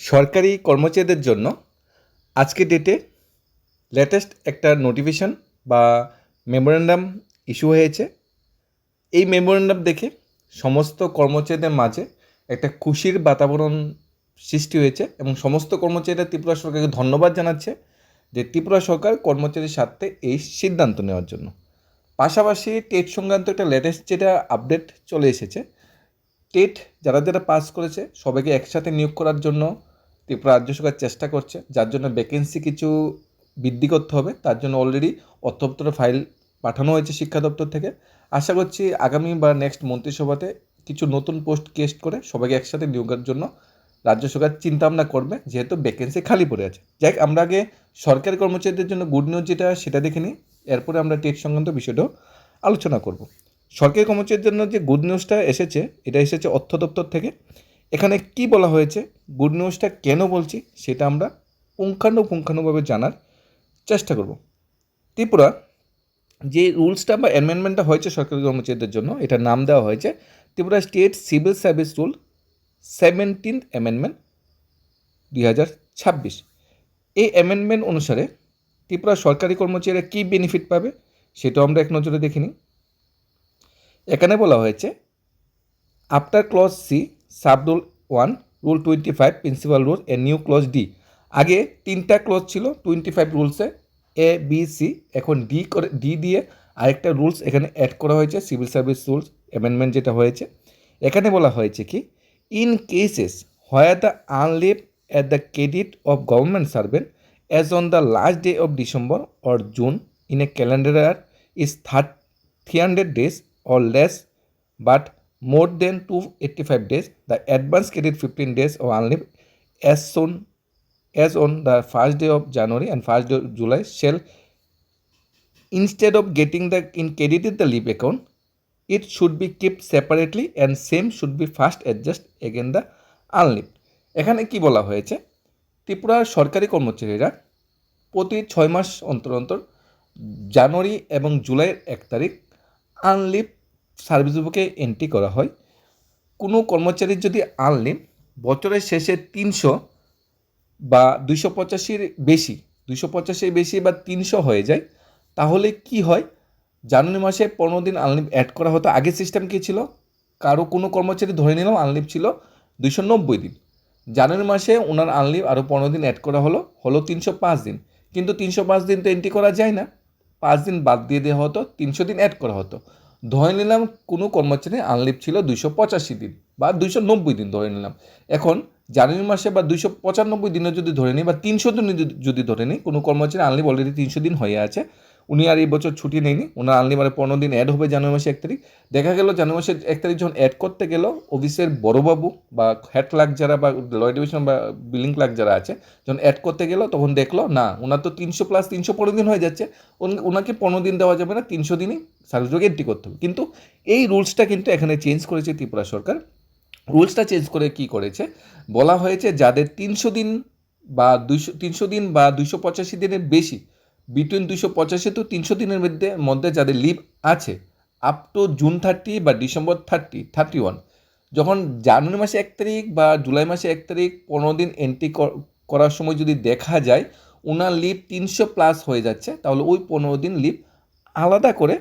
সরকারি কর্মচারীদের জন্য আজকের ডেটে লেটেস্ট একটা নোটিফিকেশন বা মেমোরেন্ডাম ইস্যু হয়েছে। এই মেমোরেন্ডাম দেখে সমস্ত কর্মচারীদের মাঝে একটা খুশির বাতাবরণ সৃষ্টি হয়েছে এবং সমস্ত কর্মচারীরা ত্রিপুরা সরকারকে ধন্যবাদ জানাচ্ছে যে ত্রিপুরা সরকার কর্মচারীর স্বার্থে এই সিদ্ধান্ত নেওয়ার জন্য। পাশাপাশি টেট সংক্রান্ত একটা লেটেস্ট যেটা আপডেট চলে এসেছে, টেট যারা যারা পাস করেছে সবাইকে একসাথে নিয়োগ করার জন্য ত্রিপুরা রাজ্য সরকার চেষ্টা করছে, যার জন্য ভ্যাকেন্সি কিছু বৃদ্ধি করতে হবে। তার জন্য অলরেডি অর্থ দপ্তরে ফাইল পাঠানো হয়েছে শিক্ষা দপ্তর থেকে। আশা করছি আগামী বা নেক্সট মন্ত্রিসভাতে কিছু নতুন পোস্ট ক্রিয়েট করে সবাইকে একসাথে নিয়োগের জন্য রাজ্য সরকার চিন্তাভাবনা করবে, যেহেতু ভ্যাকেন্সি খালি পড়ে আছে। যাই আমরা আগে সরকারি কর্মচারীদের জন্য গুড নিউজ যেটা সেটা দেখে নিই, এরপরে আমরা টেট সংক্রান্ত বিষয়টাও আলোচনা করব। সরকারি কর্মচারীদের জন্য যে গুড নিউজটা এসেছে, এটা এসেছে অর্থ দপ্তর থেকে। এখানে কি বলা হয়েছে, গুড নিউজটা কেন বলছি সেটা আমরা পুঙ্খানুপুঙ্খানুভাবে জানার চেষ্টা করব। ত্রিপুরা যে রুলসটা বা অ্যামেন্ডমেন্টটা হয়েছে সরকারি কর্মচারীদের জন্য, এটার নাম দেওয়া হয়েছে Tripura state civil service rule 17th amendment 2026। এই অ্যামেন্ডমেন্ট অনুসারে ত্রিপুরা সরকারি কর্মচারীরা কী বেনিফিট পাবে সেটাও আমরা এক নজরে দেখে নিই। এখানে বলা হয়েছে after clause C sub rule 1 rule 25 principal rule এ নিউ ক্লজ ডি। আগে 3টা ক্লজ ছিল 25 রুলসে, এ বি সি, এখন ডি দিয়ে আরেকটা রুলস এখানে অ্যাড করা হয়েছে, সিভিল সার্ভিস রুলস অ্যামেন্ডমেন্ট যেটা হয়েছে। এখানে বলা হয়েছে কি, in cases where the আনলিভ at the credit of government servant as on the last day of December or June in a calendar year is 300 days or less but more than 285 days, the advance credit 15 days of unleave as on the first day of January and first day of July shall, instead of getting the in credited the leave account, it should be kept separately and same should be first adjust again the unleave. এখানে কি বলা হয়েছে, ত্রিপুরার সরকারি কর্মচারীরা প্রতি 6 মাস অন্তর অন্তর জানুয়ারি এবং জুলাইয়ের 1 তারিখ আনলিভ সার্ভিস বুকে এন্ট্রি করা হয়। কোনো কর্মচারীর যদি আনলিভ বছরের শেষে 300 বা 285-র বেশি 285-এর বেশি বা 300 হয়ে যায়, তাহলে কি হয়, জানুয়ারি মাসে 15 দিন আনলিভ অ্যাড করা হতো। আগের সিস্টেম কী ছিল, কারো কোনো কর্মচারী ধরে নিলাম আনলিভ ছিল 290 দিন, জানুয়ারি মাসে ওনার আনলিভ আরও 15 দিন অ্যাড করা হলো 305 দিন। কিন্তু 305 দিন তো এন্ট্রি করা যায় না, 5 দিন বাদ দিয়ে দেওয়া হতো, 300 দিন অ্যাড করা হতো। ধরে নিলাম কোনো কর্মচারী আনলিভ ছিল 285 দিন বা 290 দিন ধরে নিলাম। এখন জানুয়ারি মাসে বা 295 দিনে যদি ধরে নিই বা 300 দিন যদি ধরে নিই, কোনো কর্মচারী আনলিভ অলরেডি 300 দিন হয়ে আছে, উনি আর এই বছর ছুটি নেয়নি, ওনার আনলিভ আর 15 দিন অ্যাড হবে জানুয়ারি মাসে 1 তারিখ। দেখা গেল জানুয়ারি মাসের 1 তারিখ যখন অ্যাড করতে গেল, অফিসের বড়োবাবু বা হেড ক্লার্ক যারা বা লয় ডিভিশন বা বিলিং ক্লার্ক যারা আছে, যখন অ্যাড করতে গেল তখন দেখলো না, ওনার তো 300 প্লাস 315 দিন হয়ে যাচ্ছে, ওনাকে 15 দিন দেওয়া যাবে না, 300 দিনই সার্ভিস বুকে এন্ট্রি করতে হবে। কিন্তু এই রুলসটা কিন্তু এখানে চেঞ্জ করেছে ত্রিপুরা সরকার। রুলসটা চেঞ্জ করে কি করেছে, বলা হয়েছে যাদের 300 দিন বা 300 দিন বা 285 দিনের বেশি, বিটুইন 285 to 300 দিনের মধ্যে যাদের লিভ আছে, আপ টু জুন 30 বা ডিসেম্বর 31, যখন জানুয়ারি মাসে 1 তারিখ বা জুলাই মাসে 1 তারিখ 15 দিন এন্ট্রি করার সময় যদি দেখা যায় ওনার লিভ 300 প্লাস হয়ে যাচ্ছে, তাহলে ওই 15 দিন লিভ আলাদা করে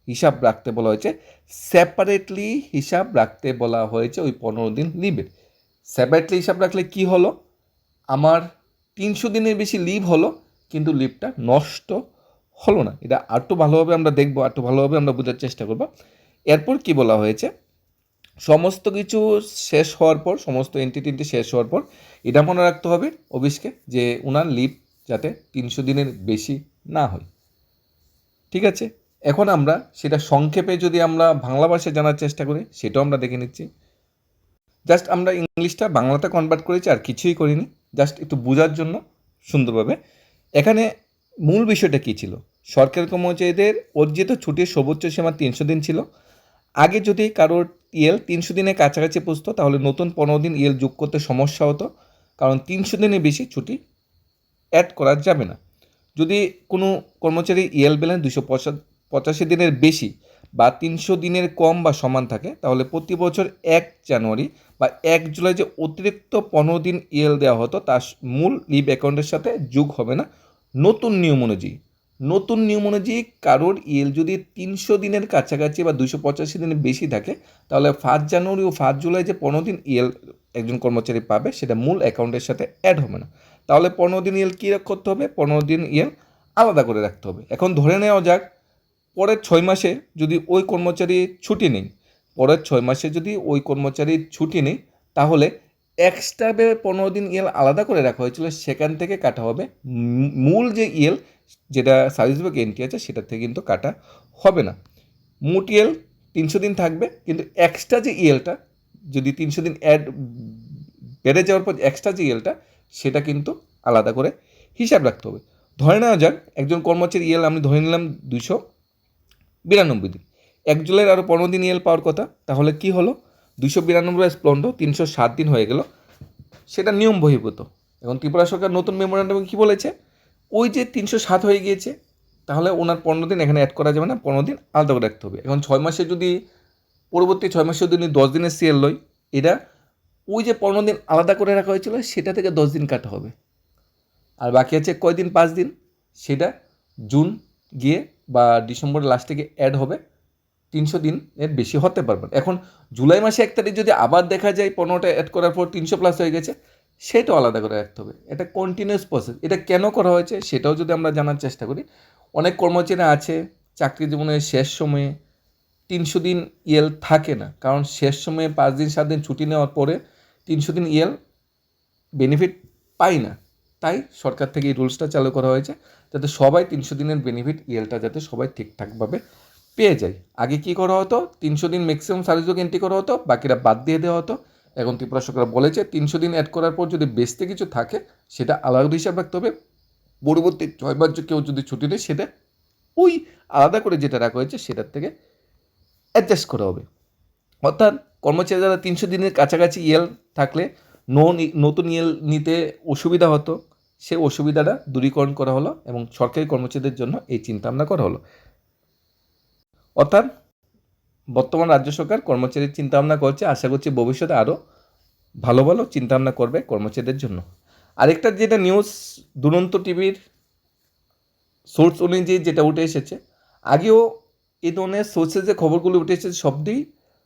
হিসাব রাখতে বলা হয়েছে, সেপারেটলি হিসাব রাখতে বলা হয়েছে। ওই 15 দিন লিভের সেপারেটলি হিসাব রাখলে কি হলো, আমার 300 দিনের বেশি লিভ হলো কিন্তু লিভটা নষ্ট হলো না। এটা আরটু ভালোভাবে আমরা দেখবো, আরটু ভালোভাবে আমরা বোঝার চেষ্টা করব। এরপর কি বলা হয়েছে, সমস্ত কিছু শেষ হওয়ার পর, সমস্ত এন্ট্রি শেষ হওয়ার পর এটা মনে রাখতে হবে অফিসকে যে ওনার লিভ যাতে 300 দিনের বেশি না হয়। ঠিক আছে, এখন আমরা সেটা সংক্ষেপে যদি আমরা বাংলা ভাষায় জানার চেষ্টা করি সেটাও আমরা দেখে নিচ্ছি। জাস্ট আমরা ইংলিশটা বাংলাতে কনভার্ট করেছি, আর কিছুই করিনি, জাস্ট একটু বোঝার জন্য সুন্দরভাবে। এখানে মূল বিষয়টা কী ছিল, সরকারি কর্মচারীদের অর্জিত ছুটির সর্বোচ্চ সীমা 300 দিন ছিল। আগে যদি কারোর ইএল 300 দিনের কাছাকাছি পৌঁছতো তাহলে নতুন 15 দিন ইএল যোগ করতে সমস্যা হতো, কারণ 300 দিনের বেশি ছুটি অ্যাড করা যাবে না। যদি কোনো কর্মচারী ইএল ব্যালেন্স 285 দিনের বেশি বা 300 দিনের কম বা সমান থাকে, তাহলে প্রতি বছর 1 জানুয়ারি বা 1 জুলাই যে অতিরিক্ত 15 দিন ইএল দেওয়া হতো তা মূল লিভ অ্যাকাউন্টের সাথে যোগ হবে না। নতুন নিয়ম অনুযায়ী কারোর ইএল যদি 300 দিনের কাছাকাছি বা 285 দিনের বেশি থাকে, তাহলে 1 জানুয়ারি ও 1 জুলাই যে 15 দিন ইএল একজন কর্মচারী পাবে সেটা মূল অ্যাকাউন্টের সাথে অ্যাড হবে না। তাহলে 15 দিন ইএল কী করতে হবে? 15 দিন ইএল আলাদা করে রাখতে হবে। এখন ধরে নেওয়া যাক পরের 6 মাসে যদি ওই কর্মচারী ছুটি নেই, তাহলে এক্সট্রা 15 দিন ইএল আলাদা করে রাখা হয়েছিল, সেখান থেকে কাটা হবে। মূল যে ইএল যেটা সার্ভিস বুক এন্ট্রি আছে সেটা থেকে কিন্তু কাটা হবে না। মোট ইএল 300 দিন থাকবে, কিন্তু এক্সট্রা যে ইএলটা যদি 300 দিন বেড়ে যাওয়ার পর এক্সট্রা যে ইএলটা সেটা কিন্তু আলাদা করে হিসাব রাখতে হবে। ধরে নেওয়া যাক একজন কর্মচারী ইএল আমি ধরে নিলাম 292 দিন, 1 জুলাইয়ের আরও 15 দিন ইএল পাওয়ার কথা, তাহলে কি হলো? 292 307 দিন হয়ে গেল, সেটা নিয়ম বহির্ভূত। এখন ত্রিপুরা সরকার নতুন মেমোরেন্ডামে কী বলেছে? ওই যে 307 হয়ে গিয়েছে, তাহলে ওনার 15 দিন এখানে অ্যাড করা যাবে না, 15 দিন আলাদা করে রাখতে হবে। এখন 6 মাসে যদি পরবর্তী 6 মাসে যদি 10 দিনের সিএল লই, এটা ওই যে 15 দিন আলাদা করে রাখা হয়েছিল সেটা থেকে 10 দিন কাটা হবে, আর বাকি আছে কয়দিন? 5 দিন, সেটা জুন গিয়ে বা ডিসেম্বরের লাস্টে গিয়ে অ্যাড হবে। 300 দিনের বেশি হতে পারবে না। এখন জুলাই মাসে 1 তারিখ যদি আবার দেখা যায় 15টা অ্যাড করার পর 300 প্লাস হয়ে গেছে, সেটাও আলাদা করে রাখতে হবে। এটা কন্টিনিউয়াস প্রসেস। এটা কেন করা হয়েছে সেটাও যদি আমরা জানার চেষ্টা করি, অনেক কর্মচারী আছে চাকরি জীবনের শেষ সময়ে 300 দিন ইএল থাকে না, কারণ শেষ সময়ে 5 দিন 7 দিন ছুটি নেওয়ার পরে 300 দিন ইএল বেনিফিট পাই না। তাই সরকার থেকে এই রুলসটা চালু করা হয়েছে, যাতে সবাই 300 দিনের বেনিফিট ইএলটা যাতে সবাই ঠিকঠাকভাবে পেয়ে যায়। আগে কি করা হতো? 300 দিন ম্যাক্সিমাম সার্ভিস বুক এন্ট্রি করা হতো, বাকিরা বাদ দিয়ে দেওয়া হতো। এখন ত্রিপুরা সরকার বলেছে 300 দিন অ্যাড করার পর যদি বেচতে কিছু থাকে সেটা আলাদা হিসাব রাখতে হবে। পরবর্তী 6 মাস কেউ যদি ছুটি নেয় সেটা ওই আলাদা করে যেটা রাখা হয়েছে সেটার থেকে অ্যাডজাস্ট করা হবে। অর্থাৎ কর্মচারী যারা 300 দিনের কাছাকাছি ইএল থাকলে নতুন ইএল নিতে অসুবিধা হতো, সে অসুবিধাটা দূরীকরণ করা হলো এবং সরকারি কর্মচারীদের জন্য এই চিন্তাভাবনা করা হলো। অর্থাৎ বর্তমান রাজ্য সরকার কর্মচারীর চিন্তাভাবনা করছে, আশা করছি ভবিষ্যতে আরও ভালো ভালো চিন্তাভাবনা করবে কর্মচারীদের জন্য। আরেকটা যেটা নিউজ দুরন্ত টিভির সোর্স অনুযায়ী যেটা উঠে এসেছে, আগেও এই ধরনের সোর্সের যে খবরগুলো উঠে এসেছে সবই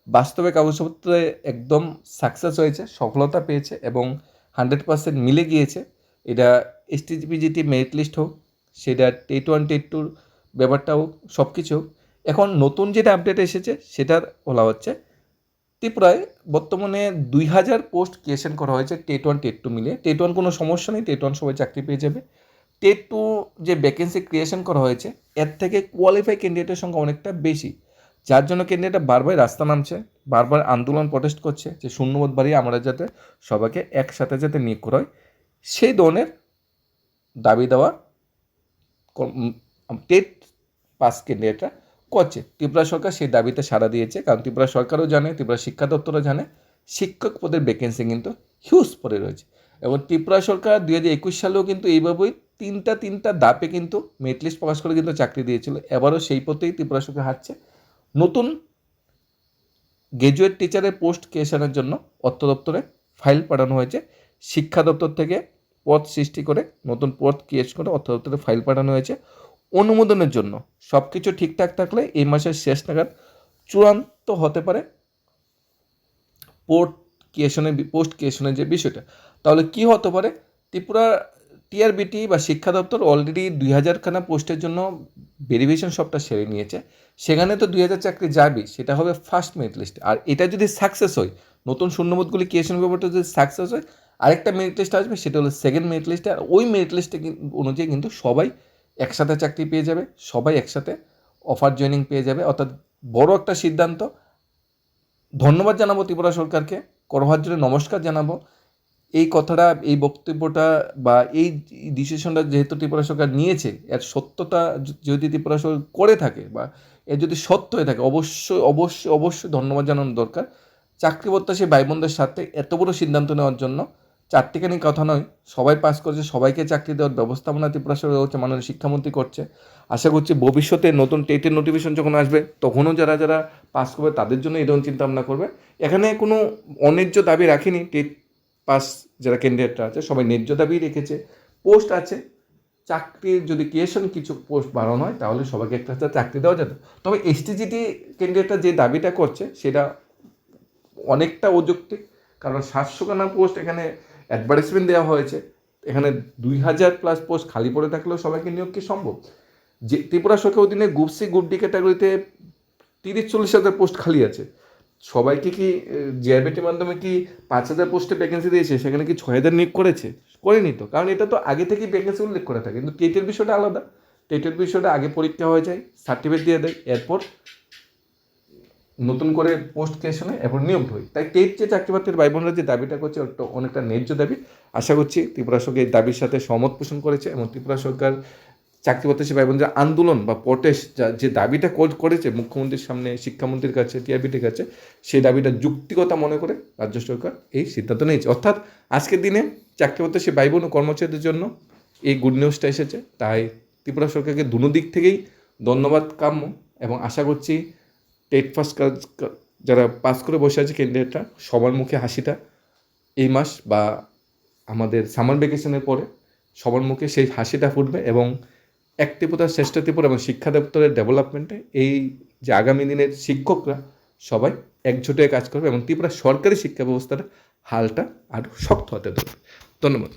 বাস্তবে কাগজপত্রে একদম সাকসেস হয়েছে, সফলতা পেয়েছে এবং 100% মিলে গিয়েছে। এটা এসটিপিজিটি মেরিট লিস্ট হোক, সেটা টেট 1 টেট 2 ব্যাপারটা হোক, সব কিছু হোক। এখন নতুন যেটা আপডেট এসেছে সেটার বলা হচ্ছে ত্রিপুরায় বর্তমানে 2000 পোস্ট ক্রিয়েশন করা হয়েছে টেট 1 টেট 2 মিলিয়ে। টেট 1 কোনো সমস্যা নেই, টেট 1 সবাই চাকরি পেয়ে যাবে। টেট 2 যে ভ্যাকেন্সি ক্রিয়েশন করা হয়েছে এর থেকে কোয়ালিফাই ক্যান্ডিডেটের সংখ্যা অনেকটা বেশি, যার জন্য ক্যান্ডিডেটরা বারবার রাস্তা নামছে, বারবার আন্দোলন প্রটেস্ট করছে যে শূন্যপদ বাড়িয়ে আমরা যাতে সবাইকে একসাথে যাতে নিয়োগ করা হয়, সেই ধরনের দাবি দেওয়া টেট পাস ক্যান্ডিডেটরা করছে। ত্রিপুরা সরকার সেই দাবিতে সাড়া দিয়েছে, কারণ ত্রিপুরা সরকারও জানে, ত্রিপুরা শিক্ষা দপ্তরও জানে শিক্ষক পদের ভ্যাকেন্সি কিন্তু হিউজ পড়ে রয়েছে। এবং ত্রিপুরা সরকার 2021 সালেও কিন্তু এইভাবেই তিনটা ধাপে কিন্তু মেরিট লিস্ট প্রকাশ করে কিন্তু চাকরি দিয়েছিল। এবারও সেই পথেই ত্রিপুরা সরকার হাঁটছে। নতুন গ্র্যাজুয়েট টিচারের পোস্ট ক্রিয়েশনের জন্য অর্থ দপ্তরে ফাইল পাঠানো হয়েছে। শিক্ষা দপ্তর থেকে পদ সৃষ্টি করে নতুন পদ ক্রিয়েট করে অর্থ দপ্তরে ফাইল পাঠানো হয়েছে অনুমোদনের জন্য। সব কিছু ঠিকঠাক থাকলে এই মাসের শেষ নাগাদ চূড়ান্ত হতে পারে পোস্ট ক্রিয়েশনের যে বিষয়টা। তাহলে কি হতে পারে? ত্রিপুরা টিআরবিটি বা শিক্ষা দপ্তর অলরেডি 2000 খানা পোস্টের জন্য ভেরিফিকেশন সবটা সেরে নিয়েছে। সেখানে তো 2000 চাকরি যাবে, সেটা হবে ফার্স্ট মেরিট লিস্ট। আর এটা যদি সাকসেস হয়, নতুন শূন্যপদগুলি ক্রিয়েশন ব্যাপারটা যদি সাকসেস হয়, আরেকটা মেরিট লিস্ট আসবে, সেটা হলো সেকেন্ড মেরিট লিস্টে। আর ওই মেরিট লিস্টে অনুযায়ী কিন্তু সবাই একসাথে চাকরি পেয়ে যাবে, সবাই একসাথে অফার জয়েনিং পেয়ে যাবে। অর্থাৎ বড় একটা সিদ্ধান্ত। ধন্যবাদ জানাবো ত্রিপুরা সরকারকে, করবার জন্য নমস্কার জানাবো। এই কথাটা, এই বক্তব্যটা বা এই ডিসিশনটা যেহেতু ত্রিপুরা সরকার নিয়েছে, এর সত্যতা যদি ত্রিপুরা সরকার করে থাকে বা এর যদি সত্য হয়ে থাকে, অবশ্যই ধন্যবাদ জানানো দরকার। চাকরি প্রত্যাশী ভাই বোনদের সাথে এত বড় সিদ্ধান্ত নেওয়ার জন্য চারটিখানি কথা নয়, সবাই পাস করছে, সবাইকে চাকরি দেওয়ার ব্যবস্থাপনা ত্রিপুরা সরকার হচ্ছে, মাননীয় শিক্ষামন্ত্রী করছে। আশা করছি ভবিষ্যতে নতুন টেটের নোটিফিকেশন যখন আসবে তখনও যারা যারা পাস করবে তাদের জন্য এই ধরনের চিন্তাভাবনা করবে। এখানে কোনো অন্যায্য দাবি রাখিনি, টেট পাস যারা ক্যান্ডিডেটরা আছে সবাই ন্যায্য দাবি রেখেছে। পোস্ট আছে, চাকরির যদি ক্রিয়েশন কিছু পোস্ট বাড়ানো হয় তাহলে সবাইকে একটা চাকরি দেওয়া যেত। তবে এসটিজিটি ক্যান্ডিডেটরা যে দাবিটা করছে সেটা অনেকটা অযৌক্তিক, কারণ 700খানা পোস্ট এখানে অ্যাডভার্টাইজমেন্ট দেওয়া হয়েছে, এখানে 2000+ পোস্ট খালি পড়ে থাকলেও সবাইকে নিয়োগ কি সম্ভব? যে ত্রিপুরা সরকার অধীনে গ্রুপ সি গ্রুপ ডি ক্যাটাগরিতে 30-40 হাজার পোস্ট খালি আছে, সবাইকে কি জিআরবিটির মাধ্যমে কি 5,000 পোস্টে ভ্যাকেন্সি দিয়েছে, সেখানে কি 6,000 নিয়োগ করেনি তো, কারণ এটা তো আগে থেকেই ভ্যাকেন্সি উল্লেখ করে থাকে। কিন্তু টেটের বিষয়টা আলাদা, টেটের বিষয়টা আগে পরীক্ষা হয়ে যায়, সার্টিফিকেট দিয়ে দেয়, এরপর নতুন করে পোস্ট ক্রিয়েশনে এরপর নিয়োগ হয়। তাই টেট যে চাকরিপ্রার্থীর ভাই বোনরা যে দাবিটা করছে ওটা অনেকটা ন্যায্য দাবি। আশা করছি ত্রিপুরা সরকার এই দাবির সাথে সহমত পোষণ করেছে এবং ত্রিপুরা সরকার চাকরিপ্রার্থী ভাই বোনদের আন্দোলন বা প্রটেস্ট যে দাবিটা করেছে মুখ্যমন্ত্রীর সামনে, শিক্ষামন্ত্রীর কাছে, টিআরবিটির কাছে, সেই দাবিটা যুক্তিগতা মনে করে রাজ্য সরকার এই সিদ্ধান্ত নিয়েছে। অর্থাৎ আজকের দিনে চাকরিপ্রার্থী ভাই বোন ও কর্মচারীদের জন্য এই গুড নিউজটা এসেছে। তাই ত্রিপুরা সরকারকে দুনো দিক থেকেই ধন্যবাদ কাম্য এবং আশা করছি টেট পাস যারা পাস করে বসে আছে ক্যান্ডিডেটরা সবার মুখে হাসিটা এই মাস বা আমাদের সামার ভ্যাকেশনের পরে সবার মুখে সেই হাসিটা ফুটবে এবং এক ত্রিপুরা শ্রেষ্ঠ ত্রিপুরা এবং শিক্ষা দপ্তরের ডেভেলপমেন্টে এই যে আগামী দিনের শিক্ষকরা সবাই একজোটে কাজ করবে এবং ত্রিপুরা সরকারি শিক্ষা ব্যবস্থার হালটা আরও শক্ত হতে ধরবে। ধন্যবাদ।